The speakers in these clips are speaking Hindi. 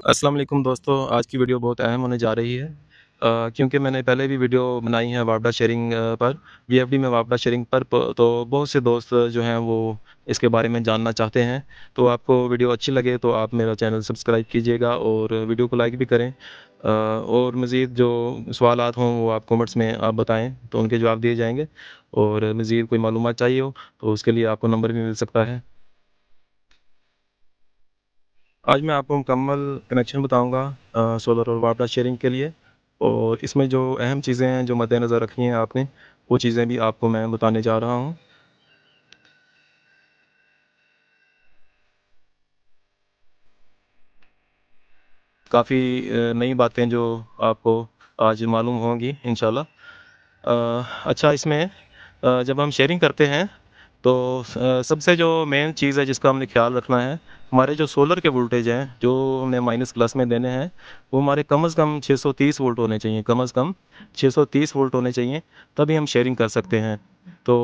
अस्सलाम वालेकुम दोस्तों, आज की वीडियो बहुत अहम होने जा रही है क्योंकि मैंने पहले भी वीडियो बनाई है वापडा शेयरिंग पर वीएफडी में वापडा शेयरिंग पर तो बहुत से दोस्त जो हैं वो इसके बारे में जानना चाहते हैं। तो आपको वीडियो अच्छी लगे तो आप मेरा चैनल सब्सक्राइब कीजिएगा और वीडियो को लाइक भी करें। और मज़ीद जो सवालात हों वो आप कमेंट्स में आप बताएँ तो उनके जवाब दिए जाएँगे। और मज़ीद कोई मालूमात चाहिए हो तो उसके लिए आपको नंबर भी मिल सकता है। आज मैं आपको मुकम्मल कनेक्शन बताऊंगा सोलर और वापडा शेयरिंग के लिए। और इसमें जो अहम चीज़ें हैं जो मद्देनज़र रखनी है आपने, वो चीज़ें भी आपको मैं बताने जा रहा हूँ। काफ़ी नई बातें जो आपको आज मालूम होंगी इंशाल्लाह। अच्छा, इसमें जब हम शेयरिंग करते हैं तो सबसे जो मेन चीज़ है जिसका हमने ख़्याल रखना है, हमारे जो सोलर के वोल्टेज हैं जो हमने माइनस प्लस में देने हैं, वो हमारे कम से कम 630 वोल्ट होने चाहिए। कम से कम 630 वोल्ट होने चाहिए, तभी हम शेयरिंग कर सकते हैं। तो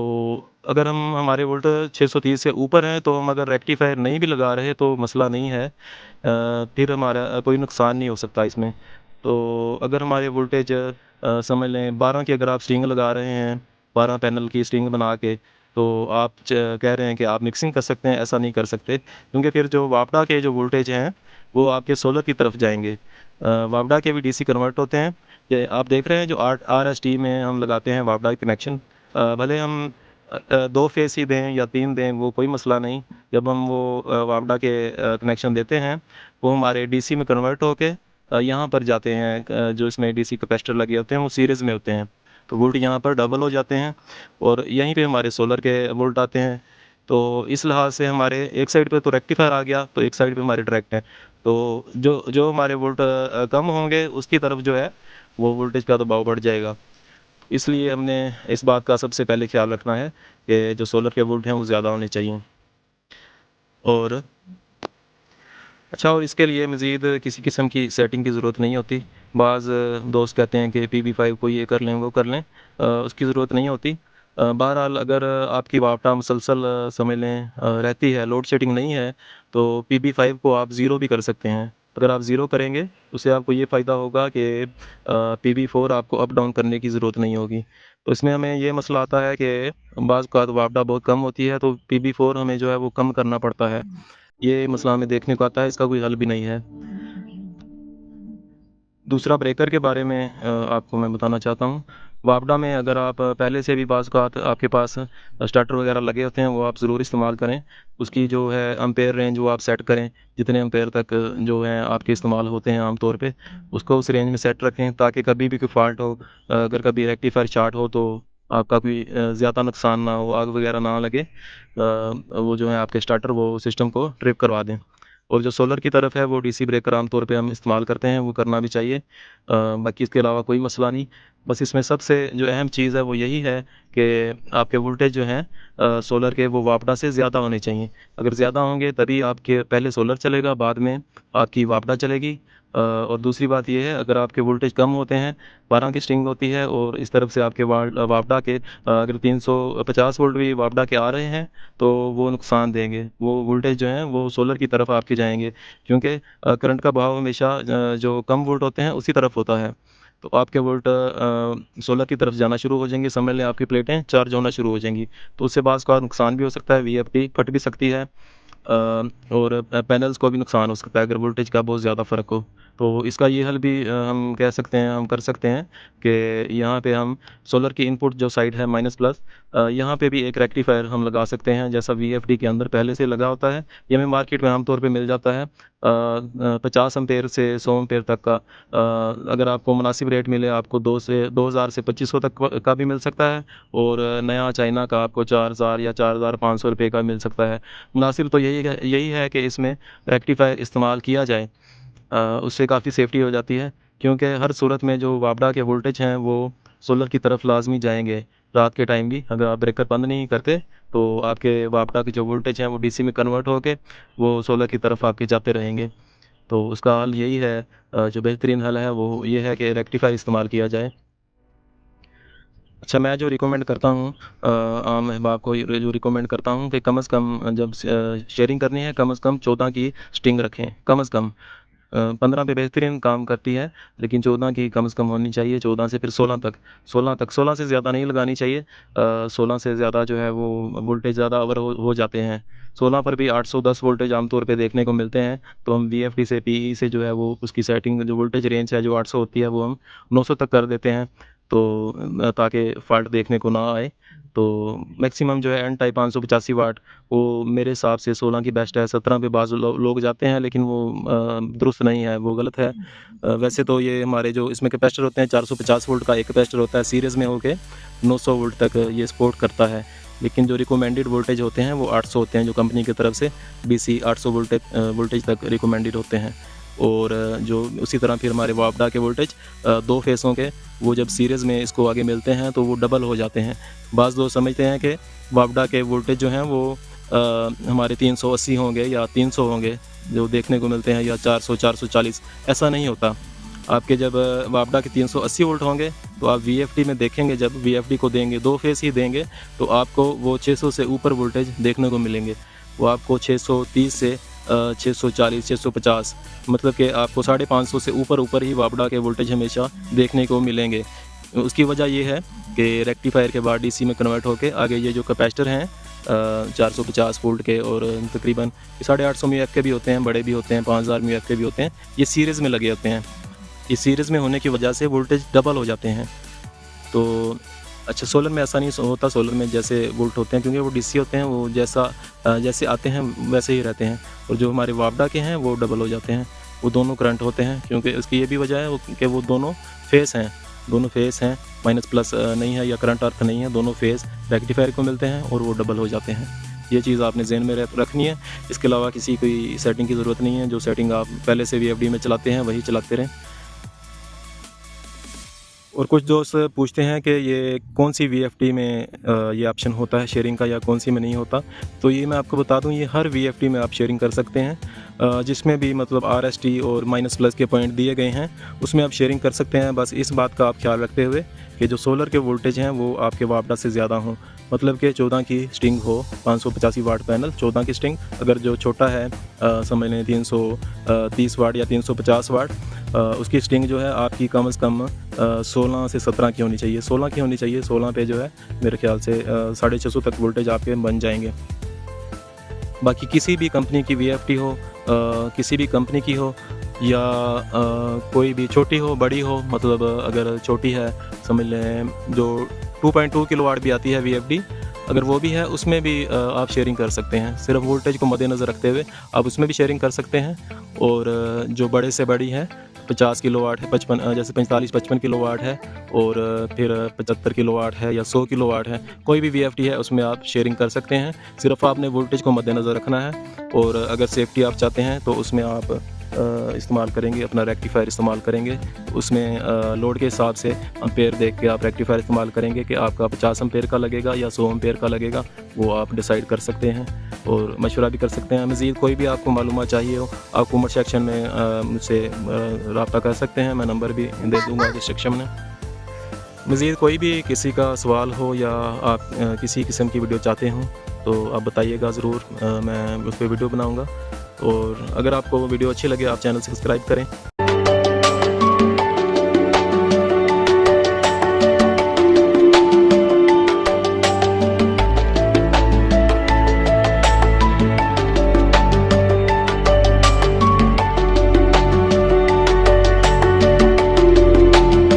अगर हम हमारे वोल्ट 630 से ऊपर हैं तो हम अगर रेक्टिफायर नहीं भी लगा रहे तो मसला नहीं है। फिर हमारा कोई नुकसान नहीं हो सकता इसमें। तो अगर हमारे वोल्टेज समझ लें 12 की अगर आप स्ट्रिंग लगा रहे हैं, 12 पैनल की स्ट्रिंग बना के, तो आप कह रहे हैं कि आप मिक्सिंग कर सकते हैं, ऐसा नहीं कर सकते क्योंकि फिर जो वापडा के जो वोल्टेज हैं वो आपके सोलर की तरफ जाएंगे। वापडा के भी डीसी कन्वर्ट होते हैं। ये आप देख रहे हैं जो आर एस टी में हम लगाते हैं वापडा कनेक्शन, भले हम 2 फेस ही दें या 3 दें वो कोई मसला नहीं। जब हम वो वापडा के कनेक्शन देते हैं वो हमारे डीसी में कन्वर्ट होके यहाँ पर जाते हैं। जो इसमें डीसी कैपेसिटर लगे होते हैं वो सीरीज़ में होते हैं, तो वोल्ट यहाँ पर डबल हो जाते हैं और यहीं पे हमारे सोलर के वोल्ट आते हैं। तो इस लिहाज से हमारे एक साइड पे तो रेक्टिफायर आ गया, तो एक साइड पे हमारे डायरेक्ट है। तो जो जो हमारे वोल्ट कम होंगे उसकी तरफ जो है वो वोल्टेज का दबाव बढ़ जाएगा। इसलिए हमने इस बात का सबसे पहले ख्याल रखना है कि जो सोलर के वोल्ट हैं वो ज़्यादा होने चाहिए। और अच्छा, और इसके लिए मज़ीद किसी किस्म की सेटिंग की ज़रूरत नहीं होती। बाज़ दोस्त कहते हैं कि PB5 को ये कर लें, वो कर लें, उसकी ज़रूरत नहीं होती। बहरहाल अगर आपकी वापटा मुसलसल समझ लें रहती है, लोड शेडिंग नहीं है, तो PB5 को आप ज़ीरो भी कर सकते हैं। अगर आप ज़ीरो करेंगे, उससे आपको ये फ़ायदा होगा कि PB4 आपको अप डाउन करने की ज़रूरत नहीं होगी। तो इसमें हमें ये मसला आता है कि बाज़ औक़ात वापटा बहुत कम होती है, तो PB4 हमें जो है वो कम करना पड़ता है। ये मसला हमें देखने को आता है, इसका कोई हल भी नहीं है। दूसरा ब्रेकर के बारे में आपको मैं बताना चाहता हूँ। वापडा में अगर आप पहले से भी बाज़ औक़ात आपके पास स्टार्टर वगैरह लगे होते हैं, वो आप ज़रूर इस्तेमाल करें। उसकी जो है एम्पेयर रेंज वो आप सेट करें, जितने एम्पेयर तक जो है आपके इस्तेमाल होते हैं आम तौर पे, उसको उस रेंज में सेट रखें ताकि कभी भी कोई फ़ॉल्ट हो, अगर कभी रेक्टिफायर शॉर्ट हो तो आपका कोई ज़्यादा नुकसान ना हो, आग वगैरह ना लगे। वो जो है आपके स्टार्टर वो सिस्टम को ट्रिप करवा दें। और जो सोलर की तरफ है वो डीसी ब्रेकर आम तौर पे हम इस्तेमाल करते हैं, वो करना भी चाहिए। बाकी इसके अलावा कोई मसला नहीं। बस इसमें सबसे जो अहम चीज़ है वो यही है कि आपके वोल्टेज जो हैं सोलर के वो वापडा से ज़्यादा होने चाहिए। अगर ज़्यादा होंगे तभी आपके पहले सोलर चलेगा, बाद में आपकी वापडा चलेगी। और दूसरी बात ये है, अगर आपके वोल्टेज कम होते हैं, 12 की स्ट्रिंग होती है और इस तरफ से आपके वापडा के अगर 350 वोल्ट भी वापडा के आ रहे हैं तो वो नुकसान देंगे। वो वोल्टेज जो हैं वो सोलर की तरफ आपके जाएँगे क्योंकि करंट का बहाव हमेशा जो कम वोल्ट होते हैं उसी तरफ होता है। तो आपके वोल्ट सोलर की तरफ जाना शुरू हो जाएँगे, समझ लें आपकी प्लेटें चार्ज होना शुरू हो जाएँगी। तो उससे बाज़ का नुकसान भी हो सकता है, वीएफडी फट भी सकती है। और पैनल्स को भी नुकसान हो सकता है अगर वोल्टेज का बहुत ज़्यादा फ़र्क हो। तो इसका ये हल भी हम कह सकते हैं, हम कर सकते हैं कि यहाँ पे हम सोलर की इनपुट जो साइड है माइनस प्लस, यहाँ पे भी एक रेक्टिफायर हम लगा सकते हैं जैसा वीएफडी के अंदर पहले से लगा होता है। ये हमें मार्केट में आम तौर पे मिल जाता है 50 एम्पेयर से 100 एम्पेयर तक का। अगर आपको मुनासिब रेट मिले, आपको 2000 से 2500 तक का भी मिल सकता है और नया चाइना का आपको 4000 या 4500 रुपये का मिल सकता है। मुनासिब तो यही है कि इसमें रेक्टिफायर इस्तेमाल किया जाए। उससे काफ़ी सेफ्टी हो जाती है क्योंकि हर सूरत में जो वापडा के वोल्टेज हैं वो सोलर की तरफ लाज़मी जाएँगे। रात के टाइम भी अगर आप ब्रेकर बंद नहीं करते तो आपके वापडा के जो वोल्टेज हैं वो डीसी में कन्वर्ट होके वो सोलर की तरफ आपके जाते रहेंगे। तो उसका हल यही है, जो बेहतरीन हल है वो ये है कि रेक्टिफायर इस्तेमाल किया जाए। अच्छा, मैं जो रिकमेंड करता हूँ आम अहबाब को ये जो रिकमेंड करता हूँ कि कम से कम जब शेयरिंग करनी है कम से कम 14 की स्ट्रिंग रखें, कम से कम। 15 पे बेहतरीन काम करती है, लेकिन 14 की कम से कम होनी चाहिए, 14 से फिर 16 से ज़्यादा नहीं लगानी चाहिए। 16 से ज़्यादा जो है वो वोल्टेज ज़्यादा ओवर हो जाते हैं। 16 पर भी 810 वोल्टेज आमतौर पे देखने को मिलते हैं, तो हम वीएफडी से पीई से जो है वो उसकी सेटिंग जो वोल्टेज रेंज है जो 800 होती है वो हम 900 तक कर देते हैं, तो ताकि फ़ॉल्ट देखने को ना आए। तो मैक्सिमम जो है एन टाइप 585 वाट वो मेरे हिसाब से 16 की बेस्ट है। 17 पे बाज़ लोग जाते हैं, लेकिन वो दुरुस्त नहीं है, वो गलत है। वैसे तो ये हमारे जो इसमें कैपेसिटर होते हैं 450 वोल्ट का एक कैपेसिटर होता है, सीरीज़ में होके 900 वोल्ट तक ये सपोर्ट करता है। लेकिन जो रिकमेंडेड वोल्टेज होते हैं वो 800 होते हैं, जो कंपनी की तरफ से बीसी 800 वोल्टेज तक रिकमेंडेड होते हैं। और जो उसी तरह फिर हमारे वापडा के वोल्टेज 2 फेसों के वो जब सीरीज़ में इसको आगे मिलते हैं तो वो डबल हो जाते हैं। बाज़ लोग समझते हैं कि वापडा के वोल्टेज जो हैं वो हमारे 380 होंगे या 300 होंगे जो देखने को मिलते हैं, या 400 440। ऐसा नहीं होता। आपके जब वापडा के 380 वोल्ट होंगे तो आप वीएफडी में देखेंगे, जब वीएफडी को देंगे 2 फेस ही देंगे तो आपको वो 600 से ऊपर वोल्टेज देखने को मिलेंगे। वो आपको 630 से 640 650, मतलब कि आपको 550 से ऊपर ही वापडा के वोल्टेज हमेशा देखने को मिलेंगे। उसकी वजह ये है कि रेक्टिफायर के बाद डीसी में कन्वर्ट होके आगे ये जो कैपेसिटर हैं 450 वोल्ट के और तकरीबन 850 म्यूएफ के भी होते हैं, बड़े भी होते हैं, 5000 म्यूएफ के भी होते हैं, ये सीरीज़ में लगे होते हैं। ये सीरीज़ में होने की वजह से वोल्टेज डबल हो जाते हैं। तो अच्छा, सोलर में ऐसा नहीं होता। सोलर में जैसे वोल्ट होते हैं, क्योंकि वो डीसी होते हैं, वो जैसे आते हैं वैसे ही रहते हैं, और जो हमारे वापडा के हैं वो डबल हो जाते हैं, वो दोनों करंट होते हैं। क्योंकि इसकी ये भी वजह है कि वो दोनों फेस हैं, माइनस प्लस नहीं है या करंट अर्थ नहीं है, दोनों फेस रेक्टिफायर को मिलते हैं और वो डबल हो जाते हैं। ये चीज़ आपने ज़हन में रखनी है। इसके अलावा किसी कोई सेटिंग की ज़रूरत नहीं है। जो सेटिंग आप पहले से वीएफडी में चलाते हैं वही चलाते रहें। और कुछ दोस्त पूछते हैं कि ये कौन सी वीएफडी में ये ऑप्शन होता है शेयरिंग का, या कौन सी में नहीं होता। तो ये मैं आपको बता दूं, ये हर वीएफडी में आप शेयरिंग कर सकते हैं। जिसमें भी मतलब आरएसटी और माइनस प्लस के पॉइंट दिए गए हैं उसमें आप शेयरिंग कर सकते हैं। बस इस बात का आप ख्याल रखते हुए कि जो सोलर के वोल्टेज हैं वो आपके वापडा से ज़्यादा हों, मतलब कि 14 की स्टिंग हो, 585 वाट पैनल 14 की स्टिंग। अगर जो छोटा है समझ लें 330 वाट या 350 वाट, उसकी स्टिंग जो है आपकी कम से कम 16 से 17 की होनी चाहिए। 16 की होनी चाहिए। 16 पे जो है मेरे ख्याल से 650 तक वोल्टेज आपके बन जाएंगे। बाकी किसी भी कंपनी की वीएफडी हो, किसी भी कंपनी की हो, या कोई भी छोटी हो बड़ी हो, मतलब अगर छोटी है समझ लें जो 2.2 किलोवाट भी आती है वीएफडी, अगर वो भी है उसमें भी आप शेयरिंग कर सकते हैं। सिर्फ वोल्टेज को मद्देनज़र रखते हुए आप उसमें भी शेयरिंग कर सकते हैं। और जो बड़े से बड़ी है 50 किलोवाट है, 55 जैसे 45-55 किलोवाट है, और फिर 75 किलोवाट है या 100 किलोवाट है, कोई भी वीएफडी है उसमें आप शेयरिंग कर सकते हैं। सिर्फ आपने वोल्टेज को मद्देनज़र रखना है। और अगर सेफ्टी आप चाहते हैं तो उसमें आप इस्तेमाल करेंगे, अपना रेक्टिफायर इस्तेमाल करेंगे। उसमें लोड के हिसाब से एम्पेयर देख के आप रेक्टिफायर इस्तेमाल करेंगे कि आपका 50 एम्पेयर का लगेगा या 100 एम्पेयर का लगेगा, वो आप डिसाइड कर सकते हैं और मशवरा भी कर सकते हैं। मज़ीद कोई भी आपको मालूमात चाहिए हो, आप कमेंट सेक्शन में मुझसे रब्ता कर सकते हैं। मैं नंबर भी दे दूँगा डिस्क्रिप्शन में। मज़ीद कोई भी किसी का सवाल हो या आप किसी किस्म की वीडियो चाहते हों तो आप बताइएगा ज़रूर, मैं उस पर वीडियो बनाऊँगा। और अगर आपको वीडियो अच्छी लगे आप चैनल सब्सक्राइब करें।